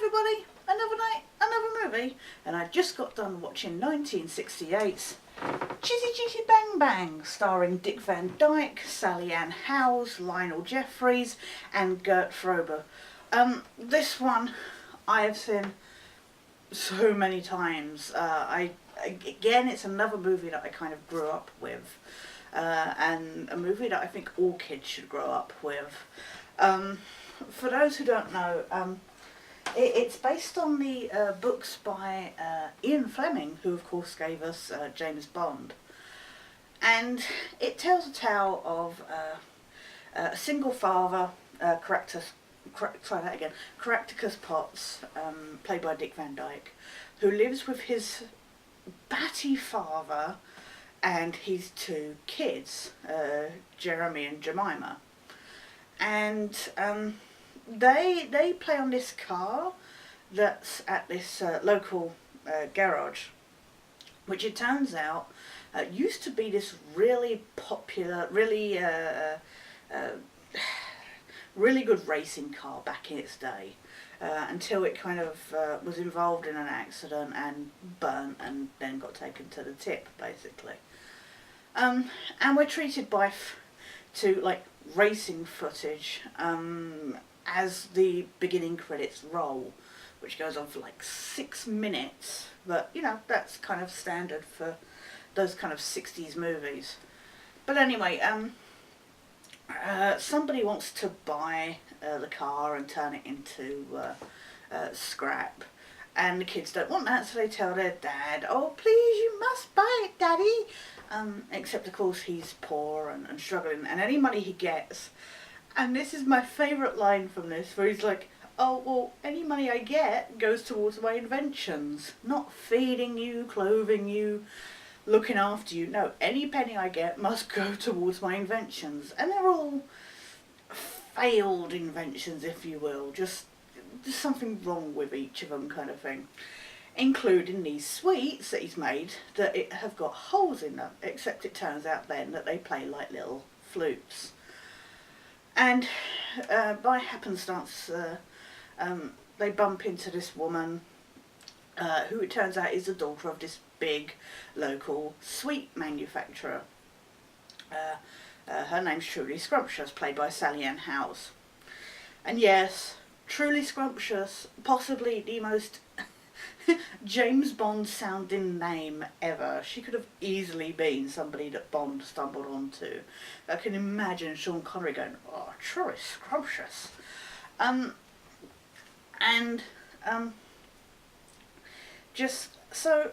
everybody, another night, another movie, and I just got done watching 1968's Chitty Chitty Bang Bang, starring Dick Van Dyke, Sally Ann Howes, Lionel Jeffries and Gert Frobe. This one I have seen so many times. Again, it's another movie that I kind of grew up with, and a movie that I think all kids should grow up with. For those who don't know, it's based on the books by Ian Fleming, who of course gave us James Bond. And it tells a tale of a single father, Caractacus Potts, played by Dick Van Dyke, who lives with his batty father and his two kids, Jeremy and Jemima. And they play on this car that's at this local garage, which it turns out used to be this really popular, really good racing car back in its day, until it kind of was involved in an accident and burnt and then got taken to the tip, basically. And we're treated to like racing footage as the beginning credits roll, which goes on for like 6 minutes, but you know, that's kind of standard for those kind of 60s movies. But anyway, somebody wants to buy the car and turn it into scrap, and the kids don't want that, so they tell their dad, "Oh please, you must buy it, Daddy." Except of course he's poor and struggling, and any money he gets, and this is my favourite line from this, where he's like, "Oh well, any money I get goes towards my inventions, not feeding you, clothing you, looking after you. No, any penny I get must go towards my inventions." And they're all failed inventions, if you will, just something wrong with each of them, kind of thing. Including these sweets that he's made that have got holes in them, except it turns out then that they play like little flutes. And by happenstance, they bump into this woman who it turns out is the daughter of this big local sweet manufacturer. Her name's Truly Scrumptious, played by Sally Ann Howes. And yes, Truly Scrumptious, possibly the most James Bond sounding name ever. She could have easily been somebody that Bond stumbled onto. I can imagine Sean Connery going, "Oh, Truly Scrumptious." Just so,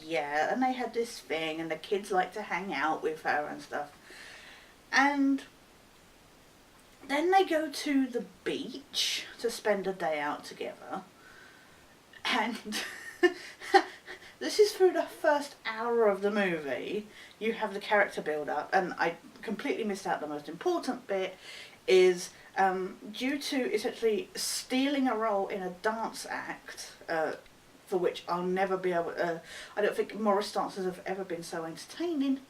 yeah, and they had this thing, and the kids like to hang out with her and stuff. And then they go to the beach to spend a day out together. And this is through the first hour of the movie. You have the character build up, and I completely missed out the most important bit, is due to essentially stealing a role in a dance act, for which I'll never be able to, I don't think Morris dances have ever been so entertaining.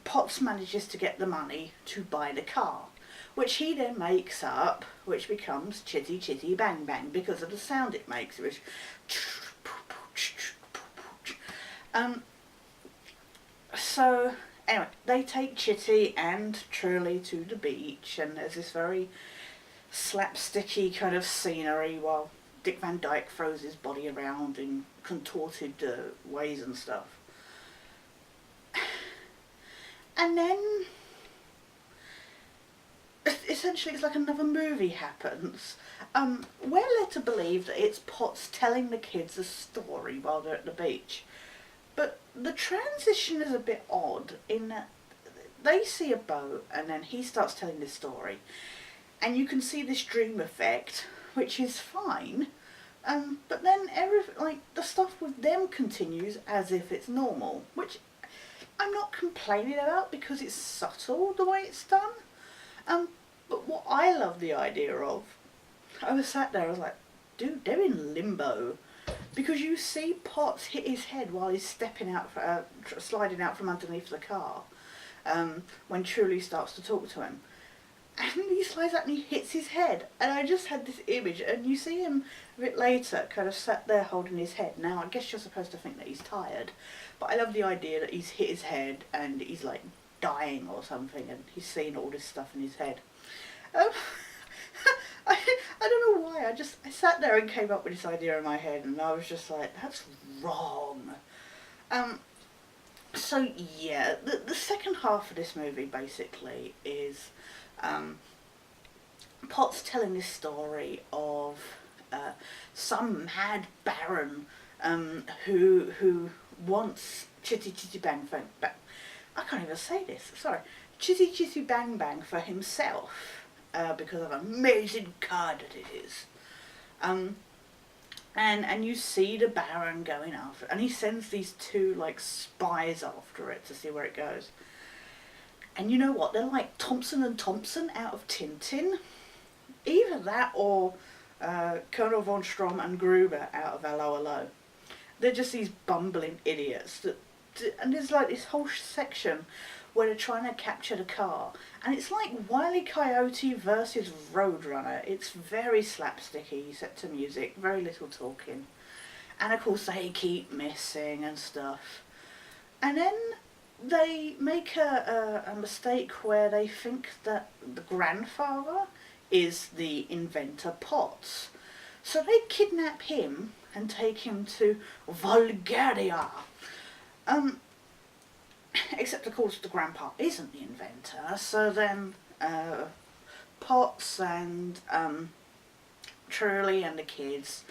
Potts manages to get the money to buy the car, which he then makes up, which becomes Chitty Chitty Bang Bang because of the sound it makes, which so anyway, they take Chitty and Truly to the beach, and there's this very slapsticky kind of scenery while Dick Van Dyke throws his body around in contorted ways and stuff. And then essentially it's like another movie happens. We're led to believe that it's Potts telling the kids a story while they're at the beach. But the transition is a bit odd in that they see a boat and then he starts telling this story. And you can see this dream effect, which is fine. But then the stuff with them continues as if it's normal, which I'm not complaining about because it's subtle the way it's done. But what I love the idea of, I was sat there, I was like, dude, they're in limbo. Because you see Potts hit his head while he's sliding out from underneath the car, when Truly starts to talk to him. and he slides up and he hits his head, and I just had this image, and you see him a bit later kind of sat there holding his head. Now I guess you're supposed to think that he's tired, but I love the idea that he's hit his head and he's like dying or something, and he's seen all this stuff in his head. Um, I don't know why, I sat there and came up with this idea in my head, and I was just like, that's wrong. So yeah, the second half of this movie basically is Potts telling this story of some mad baron who wants Chitty Chitty Bang Bang. I can't even say this. Sorry, Chitty Chitty Bang Bang for himself because of an amazing car that it is. And you see the Baron going after it, and he sends these two like spies after it to see where it goes. And you know what? They're like Thompson and Thompson out of Tintin. Either that or Colonel von Strom and Gruber out of Hello Hello. They're just these bumbling idiots. And there's like this whole section where they're trying to capture the car. And it's like Wile E. Coyote versus Roadrunner. It's very slapsticky, set to music, very little talking. And of course they keep missing and stuff. And then they make a mistake where they think that the grandfather is the inventor Potts. So they kidnap him and take him to Bulgaria. Except of course the grandpa isn't the inventor, so then Potts and Truly and the kids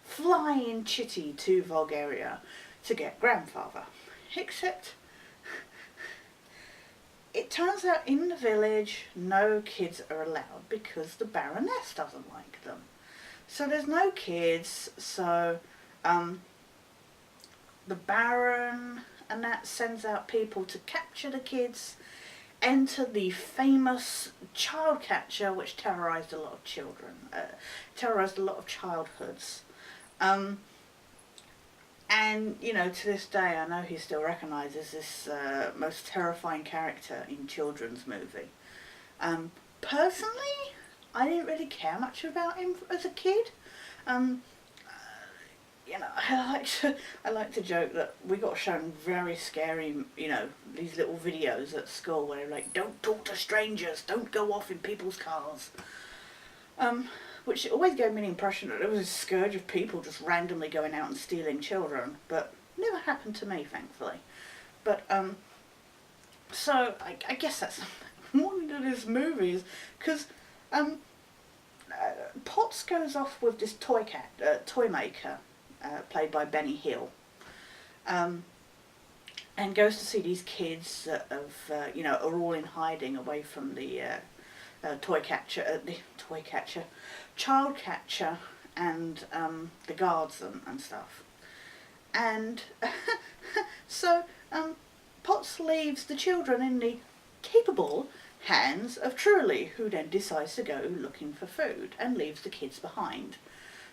fly in Chitty to Bulgaria to get grandfather. Except it turns out in the village no kids are allowed because the Baroness doesn't like them. So there's no kids, so the Baron and that sends out people to capture the kids, enter the famous child catcher which terrorised a lot of children, terrorised a lot of childhoods. And, you know, to this day I know he still recognises this most terrifying character in children's movie. Personally, I didn't really care much about him as a kid. You know, I like to joke that we got shown very scary, you know, these little videos at school where they're like, don't talk to strangers, don't go off in people's cars. Which always gave me the impression that there was a scourge of people just randomly going out and stealing children, but never happened to me, thankfully. But, so, I guess that's more into this movie, because, Potts goes off with this toy maker, played by Benny Hill, and goes to see these kids that have, you know, are all in hiding away from the child catcher and the guards and stuff. And so Potts leaves the children in the capable hands of Truly, who then decides to go looking for food and leaves the kids behind.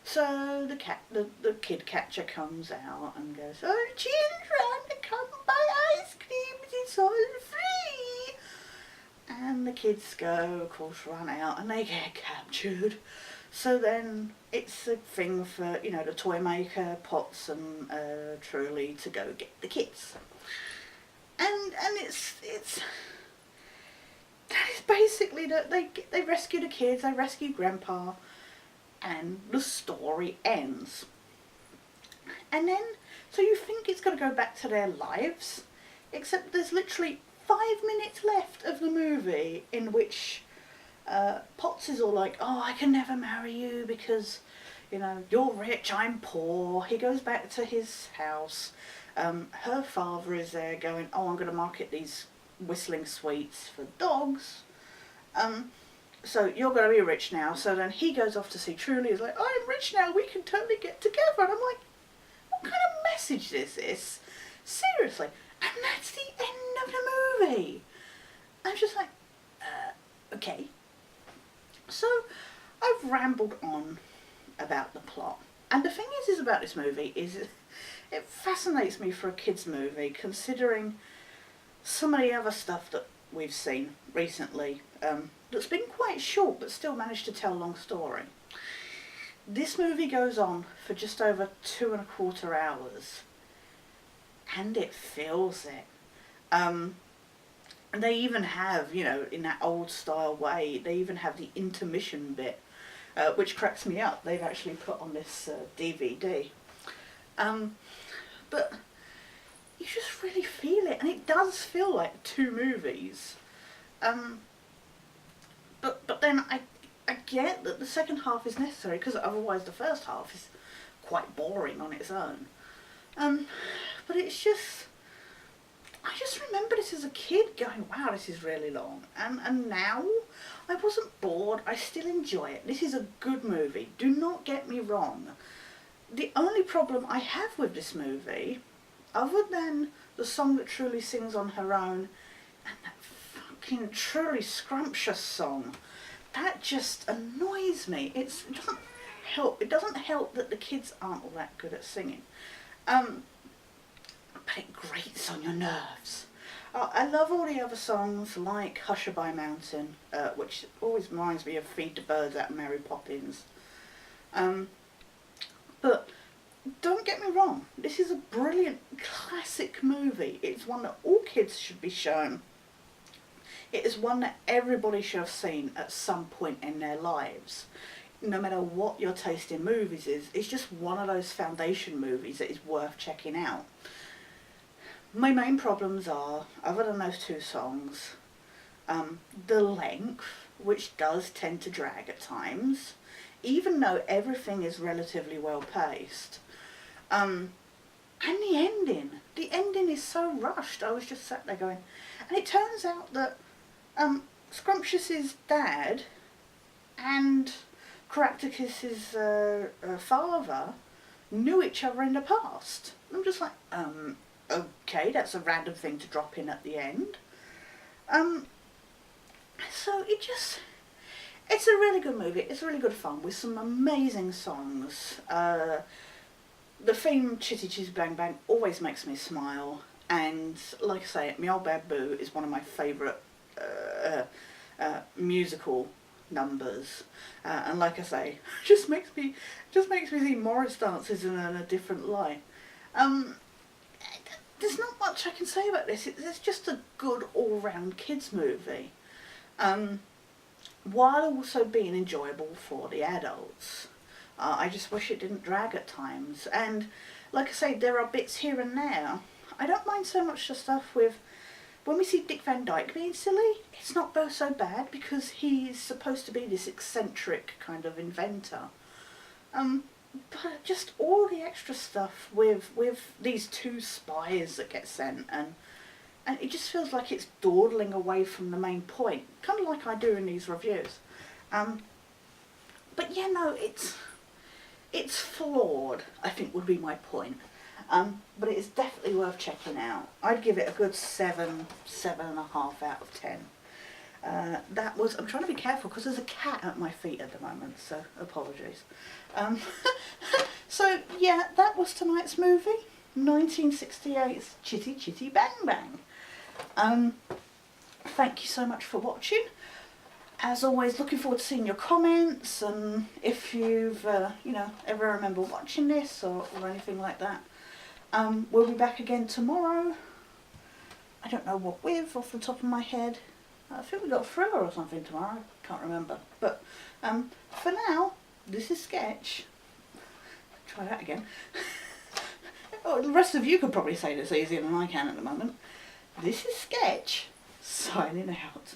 So the kid catcher comes out and goes, "Oh, children, come buy ice cream, it's all free." And the kids go, of course, run out and they get captured. So then it's a thing for, you know, the toy maker, Potts and Truly to go get the kids. And it's that is basically that they rescue the kids, they rescue Grandpa, and the story ends. And then, so you think it's going to go back to their lives, except there's literally 5 minutes left of the movie in which Potts is all like, "Oh, I can never marry you because, you know, you're rich, I'm poor." He goes back to his house. Her father is there going, "Oh, I'm going to market these whistling sweets for dogs. So you're going to be rich now." So then he goes off to see Truly. He's like, "I'm rich now, we can totally get together." And I'm like, what kind of message is this? Seriously. And that's the end of the movie. I'm just like, okay. So I've rambled on about the plot. And the thing is about this movie is it fascinates me for a kids movie, considering some of the other stuff that we've seen recently. that's been quite short but still managed to tell a long story. This movie goes on for just over 2.25 hours, and it feels it. And they even have, you know, in that old style way, they even have the intermission bit, which cracks me up. They've actually put on this DVD. But you just really feel it, and it does feel like two movies. But then I get that the second half is necessary, because otherwise the first half is quite boring on its own. But it's just, I just remember this as a kid going, wow, this is really long. And now I wasn't bored, I still enjoy it. This is a good movie, do not get me wrong. The only problem I have with this movie, other than the song that Truly sings on her own, and that fucking Truly scrumptious song, that just annoys me. It doesn't help. It doesn't help that the kids aren't all that good at singing. But it grates on your nerves. I love all the other songs, like Hushabye Mountain, which always reminds me of Feed the Birds out of Mary Poppins. But don't get me wrong, this is a brilliant classic movie. It's one that all kids should be shown. It is one that everybody should have seen at some point in their lives. No matter what your taste in movies is, it's just one of those foundation movies that is worth checking out. My main problems are, other than those two songs, the length, which does tend to drag at times, even though everything is relatively well paced. And the ending. The ending is so rushed. I was just sat there going, and it turns out that Scrumptious's dad and Caractacus's father knew each other in the past. I'm just like, okay, that's a random thing to drop in at the end. So it's a really good movie. It's really good fun with some amazing songs. The theme Chitty Chitty Bang Bang always makes me smile, and like I say, Me Old Bad Boo is one of my favourite musical numbers, and like I say, just makes me see Morris dances in a different light. There's not much I can say about this. It's just a good all-round kids movie, while also being enjoyable for the adults. I just wish it didn't drag at times, and like I say, there are bits here and there. I don't mind so much the stuff with, when we see Dick Van Dyke being silly, it's not both so bad, because he's supposed to be this eccentric kind of inventor. But just all the extra stuff with these two spies that get sent, and it just feels like it's dawdling away from the main point, kind of like I do in these reviews. But yeah, no, it's flawed, I think would be my point. But it is definitely worth checking out. I'd give it a good 7.5 out of 10. That was, I'm trying to be careful because there's a cat at my feet at the moment, so apologies. So yeah, that was tonight's movie, 1968's Chitty Chitty Bang Bang. Thank you so much for watching. As always, looking forward to seeing your comments, and if you've ever remember watching this or anything like that. We'll be back again tomorrow. I don't know what with off the top of my head. I think we got a thriller or something tomorrow. Can't remember. But for now, this is Sketch. Try that again. Oh, the rest of you could probably say this easier than I can at the moment. This is Sketch, signing out.